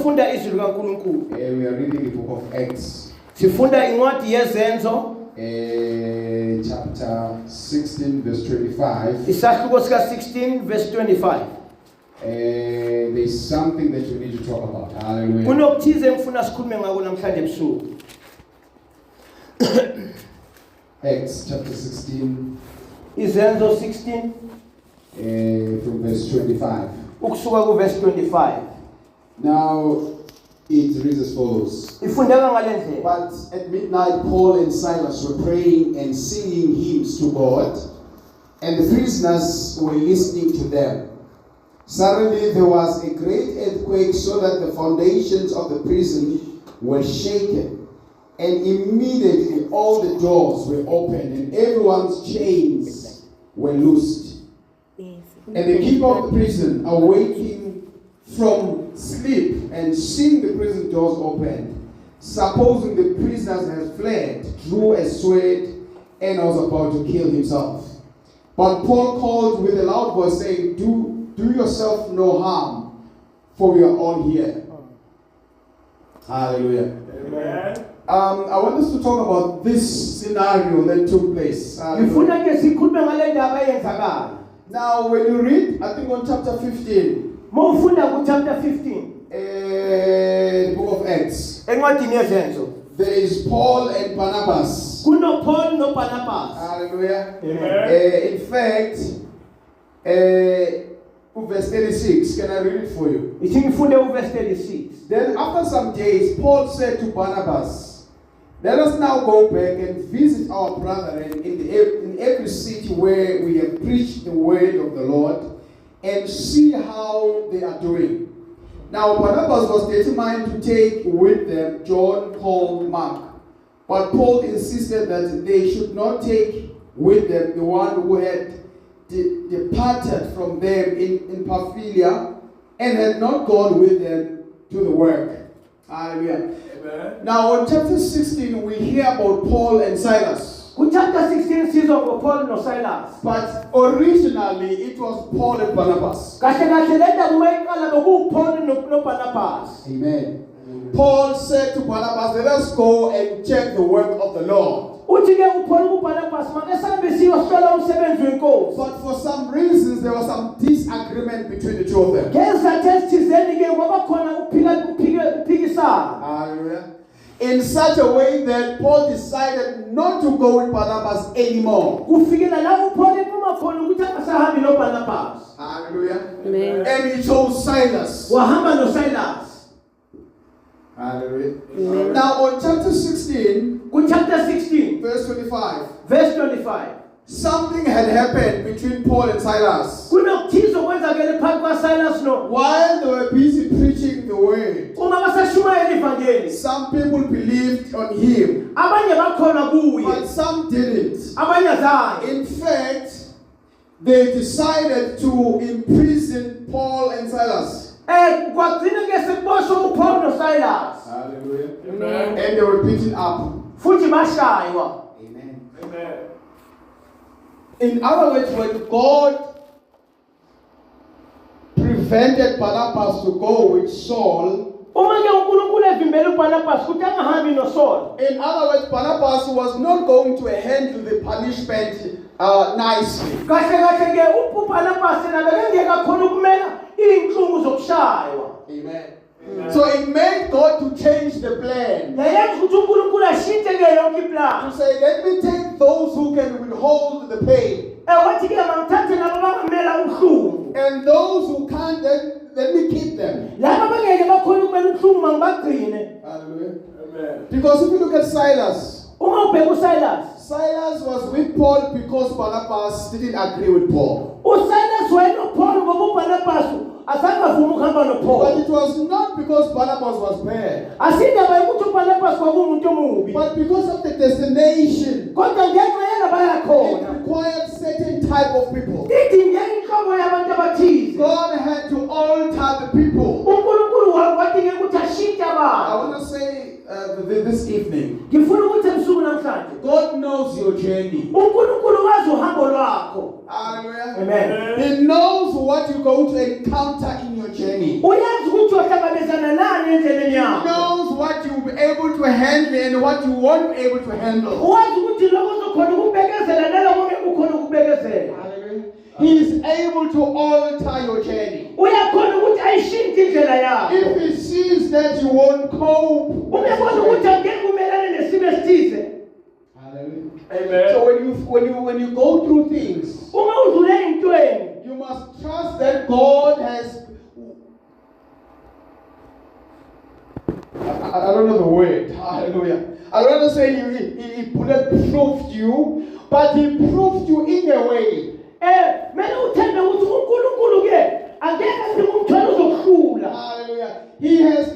siyofunda izwi likaNkulunkulu. We are reading the book of Acts. Sifunda incwadi yezenzo. Chapter 16 verse 25. Isahluko sika 16 verse 25. There's something that you need to talk about. Hallelujah. Kunokuthize engifuna sikhulume ngako namhlanje ebusuku. Acts chapter 16. Izenzo 16 from verse 25. ukusuka ku verse 25. Now it reads as follows. Ifundeka ngalendlela. But at midnight Paul and Silas were praying and singing hymns to God, and the prisoners were listening to them. Suddenly there was a great earthquake, so that the foundations of the prison were shaken, and immediately all the doors were opened and everyone's chains were loosed. And the keeper of the prison, awaking from sleep and seeing the prison doors opened, supposing the prisoners had fled, drew a sword and was about to kill himself. But Paul called with a loud voice, saying, Do yourself no harm, for we are all here. Hallelujah. Amen. I want us to talk about this scenario that took place. Ifuna ke sikhulume ngale ndaba eyenzakala. Now, when you read, I think on chapter 15, Mawufunda ku chapter 15 the book of Acts, encwadini yezenzo. there is Paul and Barnabas. Kuno Paul no Barnabas. Hallelujah. Amen. In fact, verse 36, can I read it for you? Ithi ngifunde u verse 36. Then after some days, Paul said to Barnabas, Let us now go back and visit our brethren in every city where we have preached the word of the Lord, and see how they are doing. Now Barnabas was determined to take with them John called Mark, but Paul insisted that they should not take with them the one who had departed from them in Pamphylia and had not gone with them to the work. Hallelujah. Amen. Now on chapter 16 we hear about Paul and Silas. Ku chapter 16 sizwa ngo Paul no Silas. But originally it was Paul and Barnabas. Kahle kahle lenda kumayiqala ngoku Paul no Barnabas. Amen. Paul said to Barnabas, Let us go and check the work of the Lord. Uthi ke uPaul ku Barnabas make sambe siyohlola umsebenzi wenkosi. But for some reasons there was some disagreement between the two of them. Ngezathu thizeni ke kwaba khona ukuphikisana. Hallelujah. In such a way that Paul decided not to go with Barnabas anymore. Kufikela la uPaul ephuma khona ukuthi akasahambi no Barnabas. Hallelujah. Amen. And he chose Silas. Wahamba no Silas. Hallelujah. Amen. Now on chapter 16, Ku chapter 16 verse 25, verse 25. something had happened between Paul and Silas. Kunokuthizo kwenzakele phakathi kwa Silas no. While they were busy preaching the word, Uma basashumayela ivangeli. some people believed on him, Abanye bakhona kuye. but some didn't. Abanye azange. In fact, they decided to imprison Paul and Silas. Kwagcina ke sekuboshwa uPaul no Silas. Hallelujah. Amen. And they were beaten up. Futhi bashaywa. Amen. Amen. In other words, when God prevented Barnabas to go with Saul, Uma ke uNkulunkulu evimbela uBarnabas ukuthi angahambi no Saul. in other words, Barnabas was not going to handle the punishment nicely. Kahle kahle ke uBarnabas yena bekengeka khona ukumela inhlungu zokushaywa. Amen. So it made God to change the plan. Yayenza ukuthi uNkulunkulu ashintshe ke yonke To iplan. say, let me take those who can withhold the pain. Wathi ke mangithathe labo bangamela ubuhlungu. And those who can't, then let me keep them. Laba bangeke bakhona ukumela ubuhlungu mangibagcine. Hallelujah. Amen. Because if you look at Silas, Uma ubheka uSilas, Silas was with Paul because Barnabas didn't agree with Paul. uSilas wayeNoPaul ngoba uBarnabas asangavuma ukuhamba But noPaul. it was not because Barnabas was bad, Asindaba yokuthi uBarnabas kwakumuntu omubi. but because of the destination. Kodwa ngenxa yena baya It khona. required certain type of people. Idinge inhlobo yabantu abathize. God had to alter the people. uNkulunkulu wadinge ukuthi ashintshe I abantu. want to say this evening, Ngifuna ukuthi ebusuku namhlanje God knows your journey. uNkulunkulu wazi uhambo lwakho. Hallelujah. Amen. He knows what you're going to encounter in your journey. Uyazi ukuthi uhlangabezana nani to handle and what you won't be able to handle. wazi ukuthi lokho uzokhona ukubekezela naloko ngeke ukhona ukubekezela. He is able to alter your journey. Uyakhona ukuthi ayishintshe indlela yakho. If he sees that you won't cope, Ubebona ukuthi angeke umelane nesimo esithize. Amen. So when you go through things, Uma udlule ezintweni, you must trust that God has. I don't know the word. Hallelujah. I don't want to say he bulletproofed you, but he proved you in a way. mele uthembe ukuthi uNkulunkulu ke angeke ngimthwala uzokuhlula. Hallelujah. He has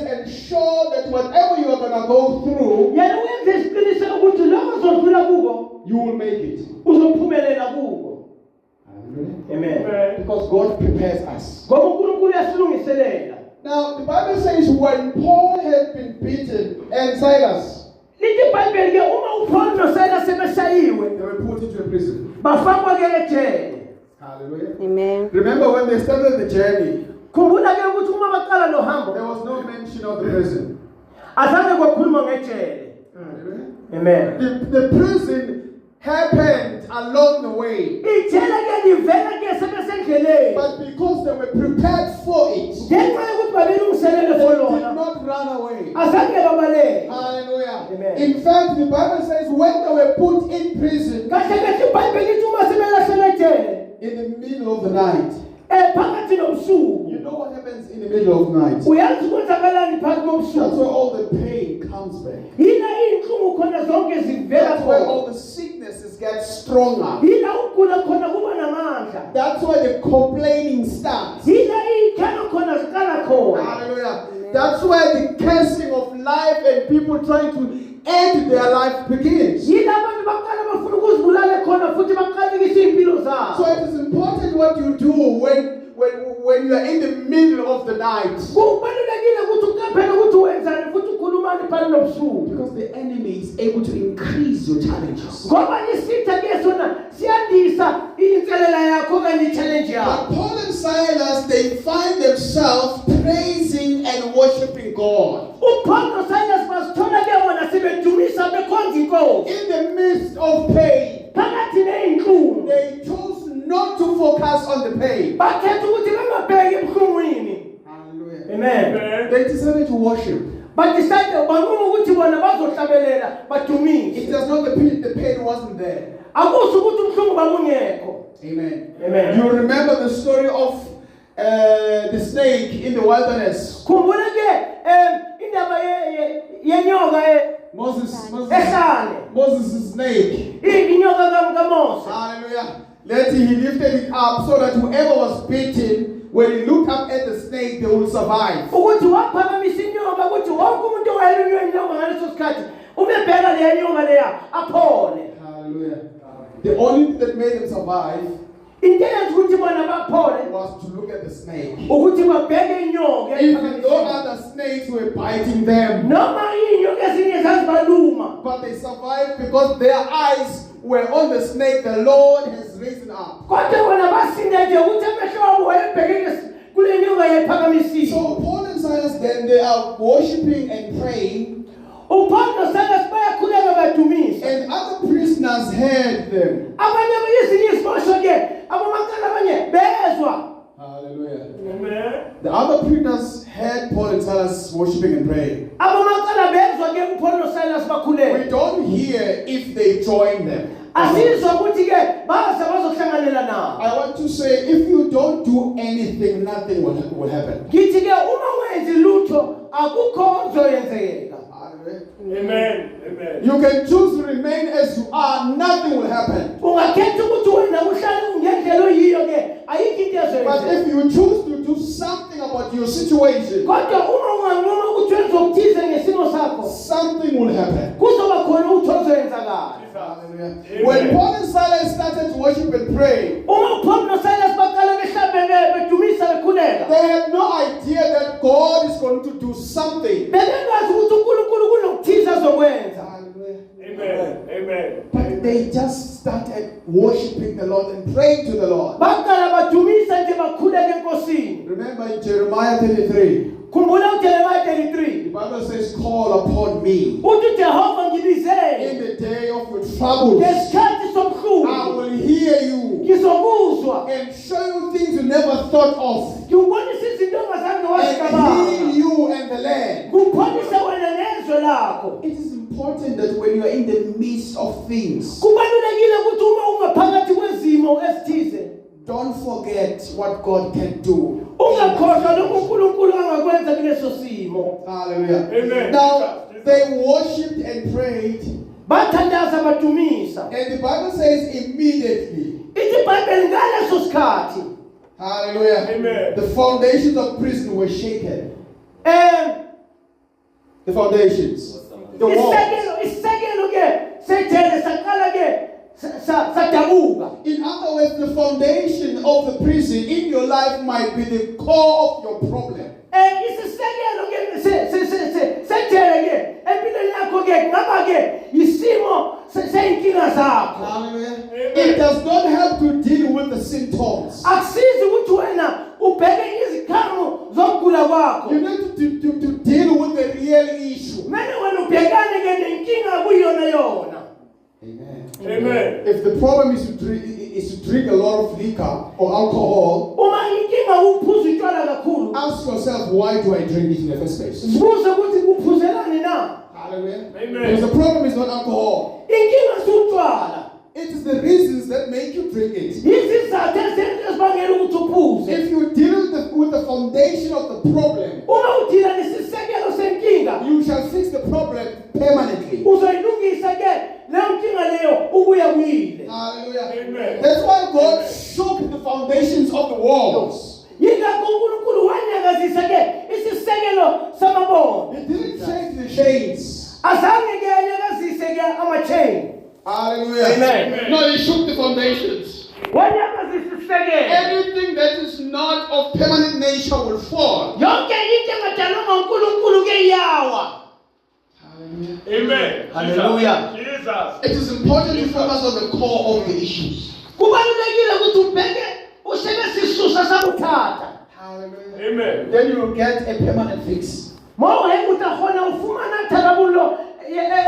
ensured that whatever you are gonna go through, Yena uyenze isiqiniseko ukuthi lokho uzodlula kuko you will make it. uzophumelela kuko. Hallelujah. Amen. Because God prepares us. Ngoba uNkulunkulu uyasilungiselela. Now the Bible says when Paul had been beaten and Silas, Lithi iBhayibheli ke uma uPaul noSilas sebeshayiwe they were put into a prison. bafakwa ke ejele. Hallelujah. Amen. Remember when they started the journey, Khumbula ke ukuthi uma baqala lo hambo there was no mention of the prison. azange kwakhuluma ngejele. Hallelujah. Amen. The prison happened along the way, Ijele ke livela ke sebesendleleni. but because they were prepared for it, Ngenxa yokuthi babelungiselele they for did lona not run away. azange babaleke. Hallelujah. Amen. In fact, the Bible says when they were put in prison Kahle kahle iBhayibheli lithi uma sebelahlelwe ejele in the middle of the night, phakathi nobusuku you know what happens in the middle of the night? uyazi kwenzakalani phakathi That's kobusuku. where all the pain comes back. Yila inhlungu khona zonke zivela That's where khona. all the sicknesses get stronger. Yila ukugula khona kuba namandla. That's where the complaining starts. Yila iy'khalo khona ziqala khona. Hallelujah. That's where the cursing of life and people trying to end their life begins. Yila abantu baqala bafuna ukuzibulala khona futhi baqalekise iy'mpilo So zabo. it is important what you do when you are in the middle of the night. Kubalulekile ukuthi uqaphele ukuthi wenzani futhi ukhulumani phakathi nobusuku. Because the enemy is able to increase your challenges. Ngoba isitha ke sona siyandisa inselela yakho okanye i-challenge But yakho. Paul and Silas, they find themselves praising and worshiping God. UPaul noSilas bazithola ke bona sebedumisa bekhonza inkosi. In the midst of pain, Phakathi ney'nhlungu. they chose not to focus on the pain. Bakhetha ukuthi bangabheki ebuhlungwini. Hallelujah. Amen. They decided to worship. Badecide banquma ukuthi bona bazohlabelela It badumise. does not the pain wasn't there. Akusho ukuthi ubuhlungu babungekho. Amen. Amen. You remember the story of the snake in the wilderness. Khumbula ke indaba yenyoka Moses' ehlane. snake. Inyoka kaMose. Hallelujah. Later he lifted it up so that whoever was bitten, when he looked up at the snake, they would survive. Ukuthi waphakamisa inyoka ukuthi wonke umuntu owayelunywe inyoka ngaleso sikhathi umebheka leya nyoka leya aphole. Hallelujah. The only thing that made them survive Into eyenza ukuthi bona baphole was to look at the snake. ukuthi babheke inyoka. Even though other snakes were biting them, Noma inyoka ezinye zazibaluma. but they survived because their eyes were on the snake the Lord has risen up. Kodwa bona basinda nje ukuthi amehlo wabo wayebheke kule nyoka yayiphakamisile. So Paul and Silas then they are worshiping and praying, UPaul noSilas bayakhuleka badumisa. and other prisoners heard them. Abanye ezinye izibosho ke abomakala abanye bezwa. Hallelujah. Amen. The other prisoners heard Paul and Silas worshiping and praying. Abomakala bezwa ke uPaul noSilas bakhuleka. We don't hear if they join them. Asizwa ukuthi ke baza bazohlanganela nabo. I want to say, if you don't do anything, nothing will happen. Ngithi ke uma wenzi lutho akukho ozoyenzeka. Amen. Amen. You can choose to remain as you are, nothing will happen. Ungakhetha ukuthi wena uhlale ngendlela oyiyo ke ayikho into But ezoyenzeka. if you choose to do something about your situation, Kodwa uma unganquma ukuthi wenze okuthize ngesimo sakho something will happen. kuzoba khona ukuthi ozoyenzakala. Hallelujah. When Paul and Silas started to worship and pray, Uma uPaul noSilas baqala behlabeke bedumisa bekhuleka. they had no idea that God is going to do something. Bebengazi ukuthi uNkulunkulu kunokuthize azokwenza. Amen. Amen. But they just started worshiping the Lord and praying to the Lord. Baqala badumisa nje bakhuleka enkosini. Remember in Jeremiah 33, Khumbula uJeremiah 33. the Bible says, call upon me uthi Jehova in ngibizele the day of your troubles. ngesikhathi I sobuhlungu will hear you ngizokuzwa and show you things you never thought of, ngikubonisa izinto ongazange and wazicabanga heal you and the land. kupholisa wena nezwe lakho. It is important that when you are in the midst of things, Kubalulekile ukuthi uma ungaphakathi kwezimo ezithize don't forget what God can do. ungakhohlwa lokho uNkulunkulu angakwenza kuleso simo. Hallelujah. Amen. Now, they worshipped and prayed, Bathandaza badumisa. and the Bible says immediately, Ithi iBhayibheli ngaleso sikhathi hallelujah, Amen. the foundations of prison were shaken. The foundations, the walls. isekelo ke sejele saqala ke sadabuka. In other words, the foundation of the prison in your life might be the core of your problem. Isisekelo ke sejele ke empilweni yakho ke ngaba ke isimo seyinkinga zakho. Hallelujah. It does not help to deal with the symptoms. Akusizi ukuthi wena ubheke izikhamu zokugula kwakho. You need to deal with the real issue. Manje wena ubhekane ke nenkinga kuyona yona. Amen. Amen. If the problem is to drink a lot of liquor or alcohol, Uma inkinga uphuza utshwala kakhulu, ask yourself, why do I drink it in the first place? zibuze ukuthi kuphuzelani na. Hallelujah. Amen. Because the problem is not alcohol. Inkinga siutshwala. It is the reasons that make you drink it. Izizathu ezibangela ukuthi uphuze. If you deal with the foundation of the problem, Uma udila nesisekelo senkinga, you shall fix the problem permanently. uzoyilungisa ke leyo nkinga leyo ukuya kuyile. Hallelujah. Amen. That's why God shook the foundations of the walls. Yingakho uNkulunkulu wanyakazisa ke isisekelo samabondo. He didn't shake the chains. Azange ke anyakazise ke ama-chain. Hallelujah. Amen. No, he shook the foundations. Wanyakazisa isisekelo. Anything that is not of permanent nature will fall. Yonke into engadalwanga uNkulunkulu ke iyawa. Hallelujah. Amen. Hallelujah. Jesus. It is important to focus on the core of the issues. Kubalulekile ukuthi ubheke usebenzisisusa sabuthatha. Hallelujah. Amen. Then you will get a permanent fix. Mawuhe utakhona ufumana thakabulo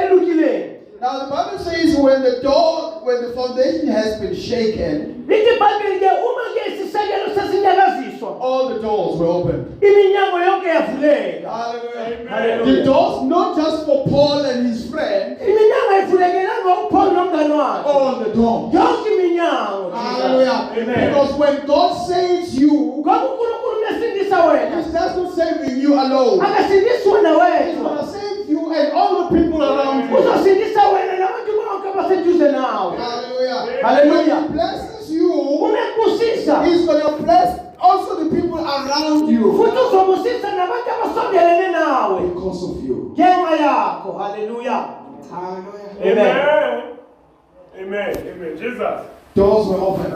elukileni. Now the Bible says when the foundation has been shaken, Lithi iBhayibheli ke uma ke isisekelo sesinyakaziswa, all the doors were opened. iminyango yonke yavuleka. Hallelujah. Amen. The doors not just for Paul and his friend, Iminyango ayivulekelanga uPaul nomngane wakhe. all the doors. Yonke iminyango. Hallelujah. Amen. Because when God saves you, Ngoba uNkulunkulu mesindisa wena, He's just not saving you alone. akasindisi wena He's wedwa. going to save you and all the people around you. Uzosindisa wena nabantu bonke abaseduze nawe. Hallelujah. Hallelujah. When He blesses you, Umekubusisa. He's going to bless also the people around you Futhi uzobusisa nabantu abasondelene nawe. because of you. Ngenxa yakho. Hallelujah. Hallelujah. Amen. Amen. Amen. Jesus. Doors were open.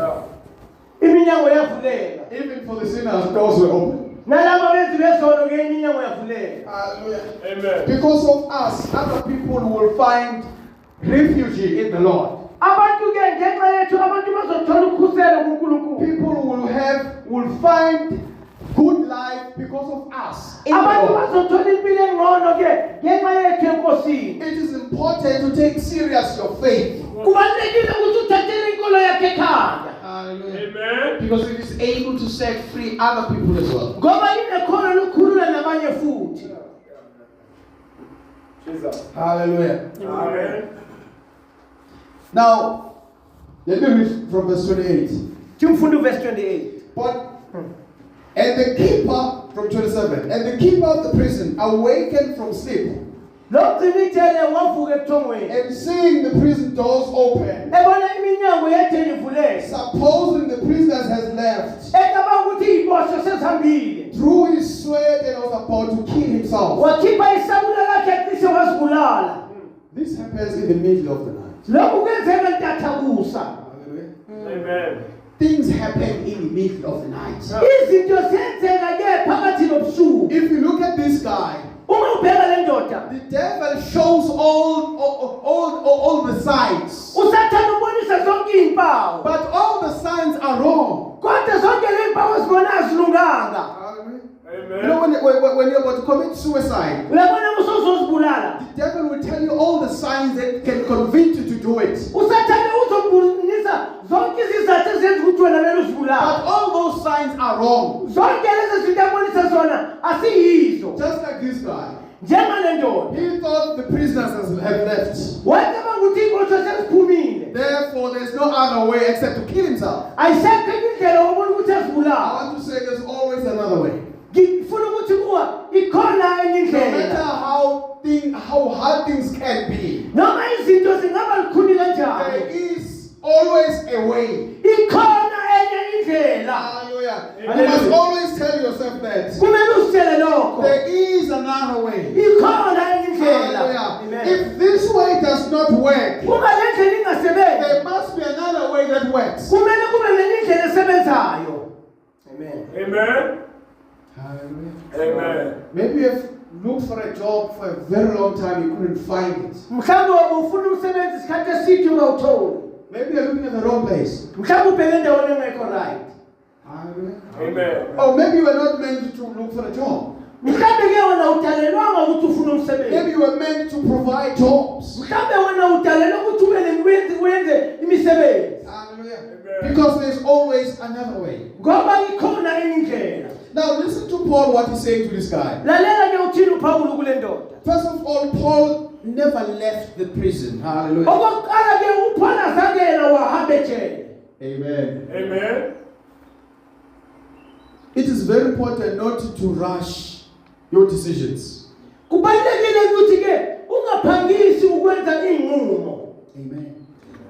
Iminyango yavuleka. Even for the sinners, doors were open. Nalabo benzi besono ke iminyango yavuleka. Hallelujah. Amen. Because of us, other people will find refuge in the Lord. Abantu ke ngenxa yethu abantu bazothola ukhuselo kuNkulunkulu. People will find good life because of us. In the Abantu Lord. bazothola impilo engcono ke ngenxa yethu enkosini. It is important to take serious your faith. Kubalulekile ukuthi uthathele inkolo yakhe ekhaya. Hallelujah. Amen. Because it is able to set free other people as well. Ngoba inekhono lokukhulula nabanye futhi. Jesus. Hallelujah. Amen. Now, let me read from verse 28. Timfundo verse 28. And the keeper, from 27, and the keeper of the prison awakened from sleep, Logcinitele wavuka ebuthongweni. and seeing the prison doors open, Ebona iminyango yetheni ivuleka. supposing the prisoners had left, Ecabanga ukuthi iboshwe sezihambile. drew his sword and was about to kill himself. Wakhipha isabula lakhe cishe wazibulala. This happens in the middle of the night. Lokhu kwenzeka ntathakusa. Amen. Things happen in the middle of the night. Izinto zenzeka ke phakathi nobusuku. If you look at this guy, Uma ubheka le ndoda, the devil shows all the signs, usathana ubonisa zonke izimpawu. but all the signs are wrong. Kodwa zonke le zimpawu zibonayo zilunganga. You know Amen. when your were to commit suicide, uyabona usozozibulala the devil will tell you all the signs that can convince you to do it. usathane uzokubonisa zonke izizathu ezenza ukuthi wena lelo But uzibulala all those signs are wrong. zonke lezo zinto abonisa zona asiyizo Just like this guy. njengale ndoda He thought the prisoners have left. wacabanga ukuthi inkosi seziphumile Therefore, there's no other way except to kill himself. ayisekho enye indlela ubona ukuthi I azibulala want to say there's always another way. ngifuna ukuthi kuwa ikhona enye No matter indlela how hard things can be, noma izinto zingaba lukhuni kanjani there is always a way. ikhona enye indlela Hallelujah. You Hallelujah. must always tell yourself that. kumele uzitshele lokho There is another way. ikhona enye indlela Hallelujah. Amen. If this way does not work, uma le ndlela ingasebenzi there must be another way that works. kumele kube nenye indlela esebenzayo amen Amen. Hallelujah. Amen. Maybe you have looked for a job for a very long time, you couldn't find it. mhlawumbe ufuna umsebenzi isikhathi eside ungawutholi Maybe you're looking at the wrong place. mhlawumbe ubheke endaweni engekho right Hallelujah. Amen. Or maybe you were not meant to look for a job. mhlawumbe ke wena udalelwanga ukuthi ufune umsebenzi Maybe you were meant to provide jobs. mhlawumbe wena udalelwe ukuthi wenze imisebenzi Hallelujah. Amen. Because there's always another way. ngoba ikhona enye indlela Now listen to Paul, what he's saying to this guy. lalela ke uthini uPawulu kule ndoda First of all, Paul never left the prison. Hallelujah. okokuqala ke uPaul azange yena wahamba ejele Amen. Amen. It is very important not to rush your decisions. kubalulekile ukuthi ke ungaphangisi ukwenza inqumo Amen.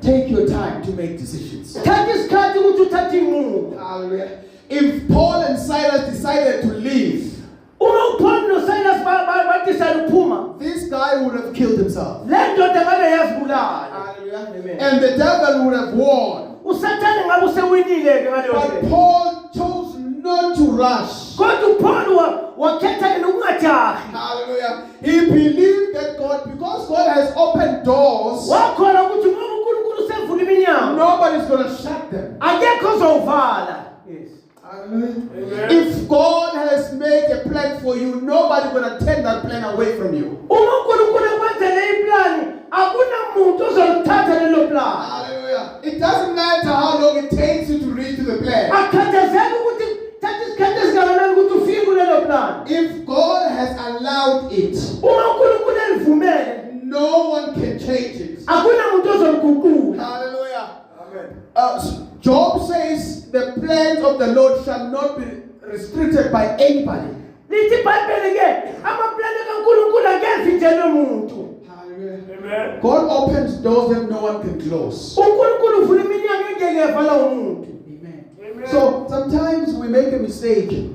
Take your time to make decisions. thatha isikhathi ukuthi uthathe inqumo Hallelujah. If Paul and Silas decided to leave, uma uPaul noSilas badecide ukuphuma this guy would have killed himself. le ndoda ngabe yazibulala Hallelujah. Amen. And the devil would have won. usathane ngabe usewinile ke ngaleyo But ndlela Paul chose not to rush. kodwa uPaul wakhetha nokungajahi Hallelujah. He believed that because God has opened doors, wakholwa ukuthi ngoba uNkulunkulu usevula iminyango nobody's going to shut them. akekho ozowuvala yes Hallelujah. If God has made a plan for you, nobody's going to take that plan away from you. uma uNkulunkulu ekwenzele iplani akunamuntu ozolithatha lelo plani Hallelujah. It doesn't matter how long it takes you to reach to the plan. akhathazeki ukuthi thatha isikhathi esingakanani ukuthi ufike kulelo plani If God has allowed it, uma uNkulunkulu elivumele no one can change it. akunamuntu ozoliguqula Hallelujah. Amen. Job says the plans of the Lord shall not be restricted by anybody. lithi iBhayibheli ke amaplani kaNkulunkulu angevinjelwe umuntu Hallelujah. Amen. God opens doors that no one can close. uNkulunkulu uvula iminyango engeke yavala umuntu Amen. Amen. So sometimes we make a mistake.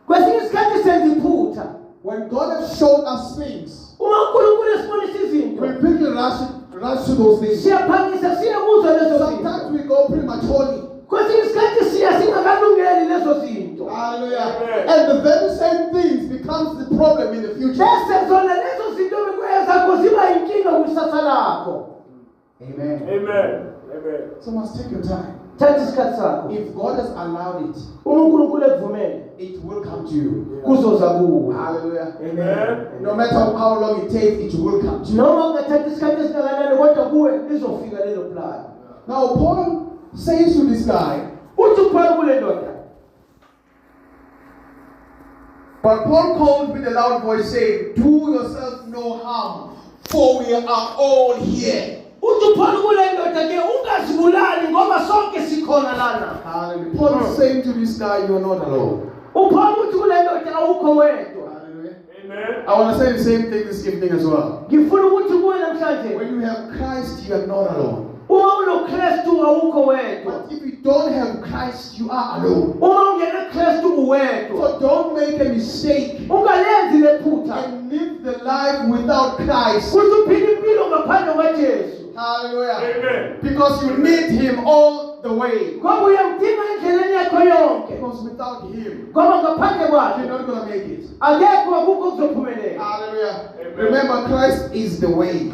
kwesinye isikhathi senza iphutha When God has shown us things, uma uNkulunkulu esibonisa izinto we quickly rush to those things. siyaphangisa siye kuzo lezo zinto Sometimes we go prematurely. kwesinye isikhathi siya singakalungeli lezo zinto Hallelujah. Amen. And the very same things becomes the problem in the future. bese zona lezo zinto bekwenza zakho ziba inkinga kwisasa lakho Amen. Amen. Amen. So must take your time. thatha isikhathi sakho If God has allowed it, uma uNkulunkulu ekuvumele it will come to you. kuzoza kuwe Hallelujah. Amen. No matter how long it takes, it will come to you. noma ungathatha isikhathi esingakanani kodwa kuwe lizofika lelo plani Now Paul says to this guy, uthi uPaul kule ndoda but Paul called with a loud voice saying, do yourself no harm, for we are all here. uthi uPaul kule ndoda ke ungazibulali ngoba sonke sikhona lana Hallelujah. Paul is saying to this guy, you are not alone. uPaul uthi kule ndoda awukho wedwa Hallelujah. Amen. I want to say the same thing this evening as well. ngifuna ukuthi kuwe namhlanje When you have Christ, you are not alone. uma unoKristu awukho wedwa But if you don't have Christ, you are alone. uma ungena Kristu uwedwa So don't make a mistake ungalenzi lephutha and live the life without Christ. kuthi uphile impilo ngaphandle kwaJesu Hallelujah. Amen. Because you need Him all the way. ngoba uyamdinga endleleni yakho yonke Because without Him, ngoba ngaphandle you're kwakhe not going to make it. akekho akukho kuzophumelela Hallelujah. Amen. Remember, Christ is the way.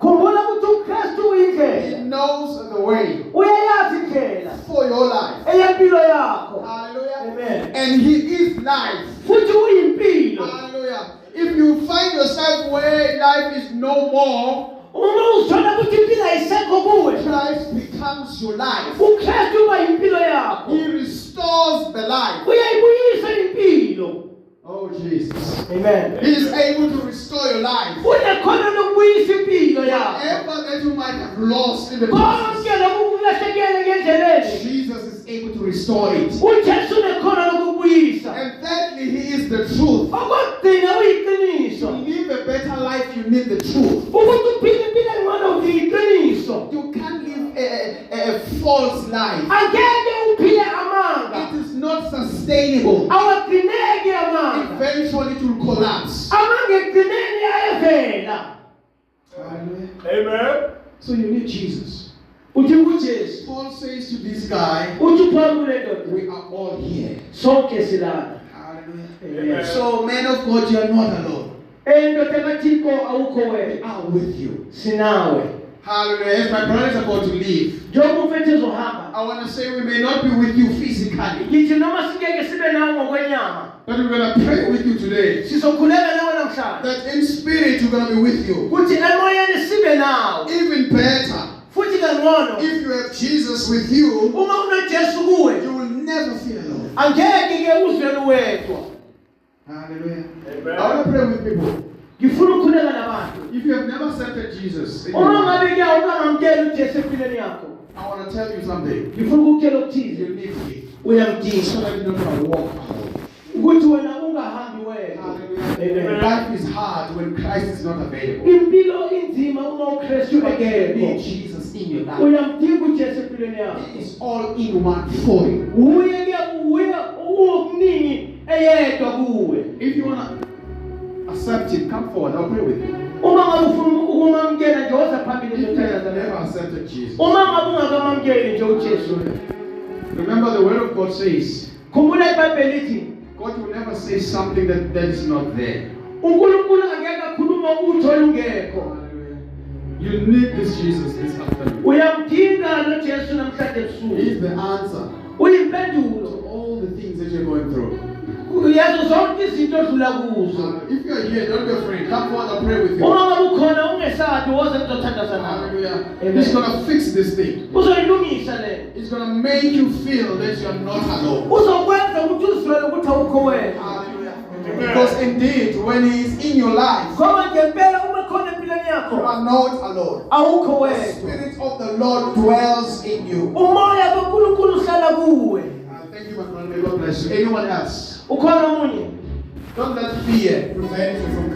khumbula ukuthi uKristu uyindlela He knows the way Uyayazi indlela for your life. eyempilo yakho. Hallelujah. Amen. And He is life. Futhi uyimpilo. Hallelujah. If you find yourself where life is no more, Uma uzithola ukuthi impilo ayisekho kuwe, Christ becomes your life. uKristu uba impilo yakho. He restores the life. Uyayibuyisa impilo. Oh, Jesus. Amen. He is able to restore your life. Unekhona lokubuyisa impilo yakho. Whatever that you might have lost in the past, Konke lokulahlekele ngendleleni, Jesus is able to restore it. uJesu unekhona lokubuyisa. And thirdly, He is the truth. Okugcina uyiqiniso. To live a better life, you need the truth. Ukuthi uphile impilo engcono uyiqiniso. You can't live a false life. Angeke uphile amanga. It is not sustainable. Awagcineki amanga. Eventually, it will collapse. Amanga ekugcineni ayavela. Amen. So you need Jesus. Uthi uJesu. Paul says to this guy, Uthi Paul kule ndoda. we are all here. Sonke silana. Hallelujah. Amen. So, man of God, you are not alone. Ndoda kaThixo awukho We wena. are with you. Sinawe. Hallelujah. As my brother is about to leave, Njengoba umfethu ezohamba. I want to say we may not be with you physically, Ngithi noma singeke sibe nawe ngokwenyama. but we're going to pray with you today. Sizokhuleka nawe namhlanje. That in spirit, we're going to be with you. Kuthi emoyeni sibe nawe. Even better, Futhi kangcono. if you have Jesus with you, Uma unoJesu kuwe, you will never feel alone. angeke ke uzwe wedwa. Hallelujah. Amen. I want to pray with people. Ngifuna ukukhuleka nabantu. If you have never accepted Jesus, in your Uma life, ngabe ke ungamamkela uJesu empilweni yakho. I want to tell you something. Ngifuna ukukutshela You okuthize. need faith. Uyamdinga So that you're not going to walk alone. ukuthi wena ungahambi wedwa. Hallelujah. Amen. Life is hard when Christ is not available. Impilo inzima uma uKristu You need engekho. Jesus in your life. Uyamdinga uJesu empilweni yakho. He is all in one for you. Uye ke ukuningi eyedwa kuwe. If you want to accept Him, come forward. I'll pray with you. Uma ngabe ufuna ukumamkela nje woza phambili If you nje have never uthanda. accepted Jesus, Uma ngabe ungakamamkeli nje uJesu. remember the Word of God says, Khumbula iBhayibheli lithi God will never say something that is not there. uNkulunkulu angeke akhuluma utho olungekho. You need this Jesus this afternoon. Uyamdinga lo Jesu namhlanje He ebusuku. is the answer Uyimpendulo. to all the things that you're going through. Uyazo zonke izinto odlula kuzo. If you're here, don't be afraid. Come forward, I'll pray with you. Uma ngabe ukhona ungesathi woza ngizothandaza nawe. Hallelujah. Amen. He's going to fix this thing. Uzoyilungisa le. He's going to make you feel that you're not alone. Uzokwenza ukuthi uzizwele ukuthi awukho wena. Hallelujah. Because indeed, when He is in your life, Ngoba ngempela uma khona empilweni you yakho are not alone. awukho The wedwa. Spirit of the Lord dwells in you. Umoya kaNkulunkulu uhlala kuwe. Thank you, my brother. May God bless you. Anyone else? Ukhona omunye? Don't let fear prevent you from